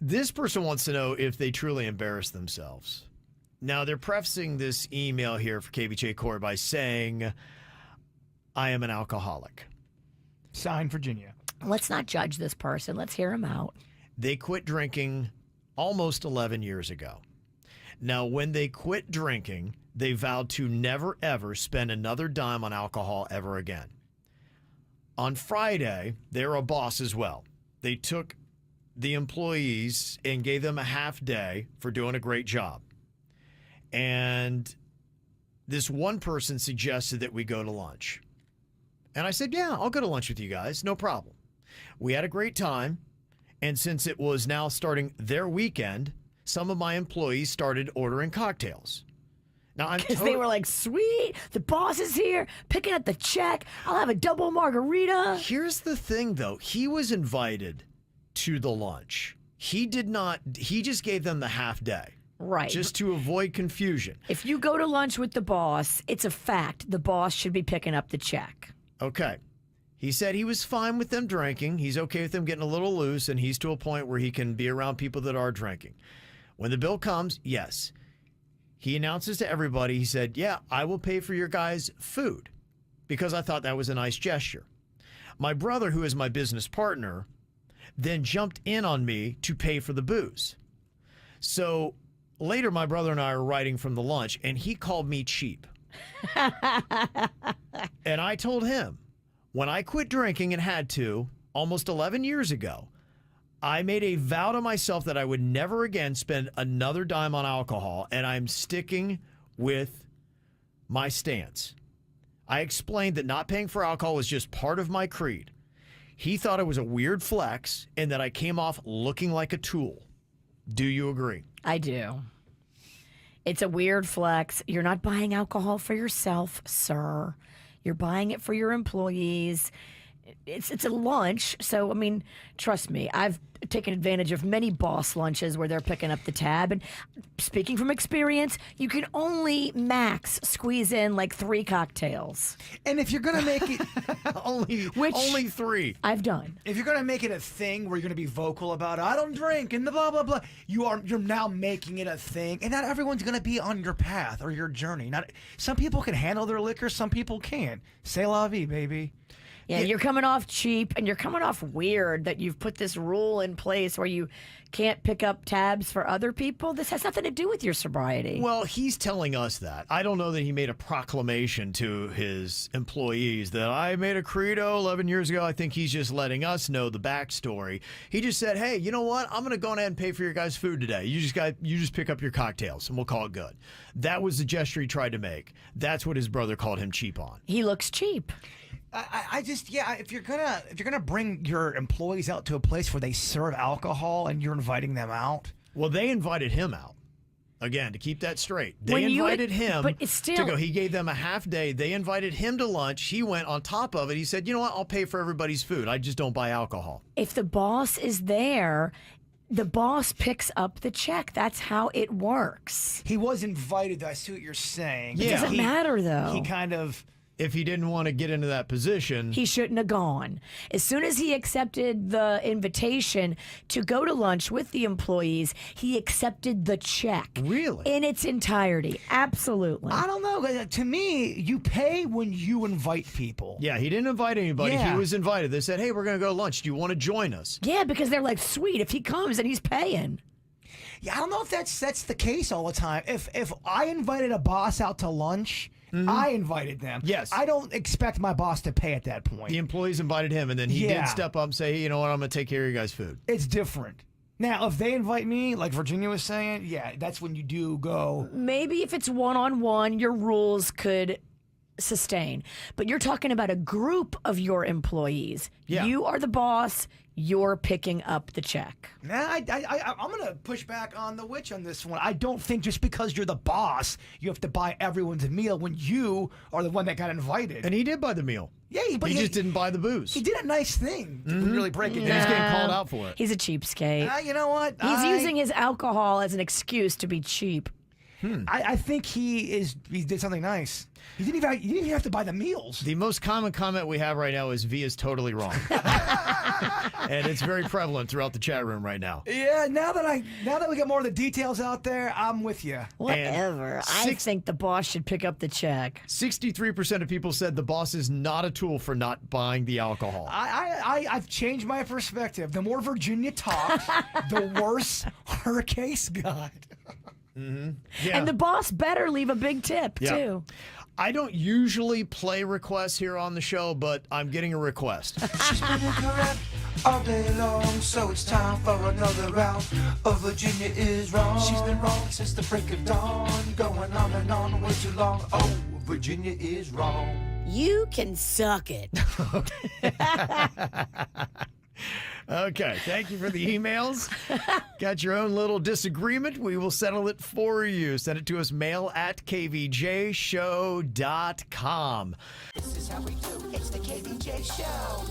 This person wants to know if they truly embarrass themselves. Now, they're prefacing this email here for KVJ Core by saying, I am an alcoholic. Signed, Virginia. Let's not judge this person. Let's hear him out. They quit drinking almost 11 years ago. Now, when they quit drinking, they vowed to never, ever spend another dime on alcohol ever again. On Friday, they're a boss as well. They took the employees and gave them a half day for doing a great job. And this one person suggested that we go to lunch. And I said, yeah, I'll go to lunch with you guys. No problem. We had a great time. And since it was now starting their weekend, some of my employees started ordering cocktails. Now, They were like, sweet, the boss is here, picking up the check. I'll have a double margarita. Here's the thing, though. He was invited to the lunch. He did not. He just gave them the half day. Right. Just to avoid confusion. If you go to lunch with the boss, it's a fact the boss should be picking up the check. Okay. He said he was fine with them drinking. He's okay with them getting a little loose, and he's to a point where he can be around people that are drinking. When the bill comes, yes. He announces to everybody, he said, yeah, I will pay for your guys' food, because I thought that was a nice gesture. My brother, who is my business partner, then jumped in on me to pay for the booze. So later, my brother and I are riding from the lunch, and he called me cheap. And I told him, when I quit drinking and had to, almost 11 years ago, I made a vow to myself that I would never again spend another dime on alcohol, and I'm sticking with my stance. I explained that not paying for alcohol was just part of my creed. He thought it was a weird flex and that I came off looking like a tool. Do you agree? I do. It's a weird flex. You're not buying alcohol for yourself, sir. You're buying it for your employees. It's a lunch, so I mean, trust me, I've taken advantage of many boss lunches where they're picking up the tab. And speaking from experience, you can only max squeeze in like 3 cocktails. And if you're gonna make it only 3. I've done. If you're gonna make it a thing where you're gonna be vocal about I don't drink and the blah blah blah, you're now making it a thing, and not everyone's gonna be on your path or your journey. Not some people can handle their liquor, some people can't. C'est la vie, baby. Yeah, you're coming off cheap, and you're coming off weird that you've put this rule in place where you can't pick up tabs for other people. This has nothing to do with your sobriety. Well, he's telling us that. I don't know that he made a proclamation to his employees that I made a credo 11 years ago. I think he's just letting us know the backstory. He just said, hey, you know what? I'm going to go ahead and pay for your guys' food today. You just pick up your cocktails, and we'll call it good. That was the gesture he tried to make. That's what his brother called him cheap on. He looks cheap. If you're gonna bring your employees out to a place where they serve alcohol and you're inviting them out, well, they invited him out. Again, to keep that straight, they invited him to go. He gave them a half day. They invited him to lunch. He went on top of it. He said, you know what? I'll pay for everybody's food. I just don't buy alcohol. If the boss is there, the boss picks up the check. That's how it works. he was invited. I see what you're saying. It doesn't matter, though. He kind of... If he didn't want to get into that position, he shouldn't have gone. As soon as he accepted the invitation to go to lunch with the employees, he accepted the check. Really? In its entirety. Absolutely. I don't know. To me, you pay when you invite people. Yeah, he didn't invite anybody. Yeah. He was invited. They said, hey, we're going to go to lunch. Do you want to join us? Yeah, because they're like, sweet, if he comes and he's paying. Yeah, I don't know if that's the case all the time. If I invited a boss out to lunch, I invited them. Yes. I don't expect my boss to pay at that point. The employees invited him, and then he did step up and say, hey, you know what, I'm going to take care of your guys' food. It's different. Now, if they invite me, like Virginia was saying, yeah, that's when you do go. Maybe if it's one-on-one, your rules could sustain. But you're talking about a group of your employees. Yeah. You are the boss. You're picking up the check. Nah, I'm going to push back on the witch on this one. I don't think just because you're the boss, you have to buy everyone's meal when you are the one that got invited. And he did buy the meal. Yeah, but he just didn't buy the booze. He did a nice thing to really break it down. He's getting called out for it. He's a cheapskate. You know what? He's using his alcohol as an excuse to be cheap. I think he did something nice. You didn't even have to buy the meals. The most common comment we have right now is V is totally wrong. And it's very prevalent throughout the chat room right now. Yeah, now that we got more of the details out there, I'm with you. Whatever. I think the boss should pick up the check. 63% of people said the boss is not a tool for not buying the alcohol. I've changed my perspective. The more Virginia talked, the worse her case got. Yeah. And the boss better leave a big tip, too. I don't usually play requests here on the show, but I'm getting a request. She's been incorrect all day long, so it's time for another round of Virginia is wrong. She's been wrong since the break of dawn, going on and on way too long. Oh, Virginia is wrong. You can suck it. Okay, thank you for the emails. Got your own little disagreement? We will settle it for you. Send it to us, mail@kvjshow.com. This is how we do. It's the KVJ show.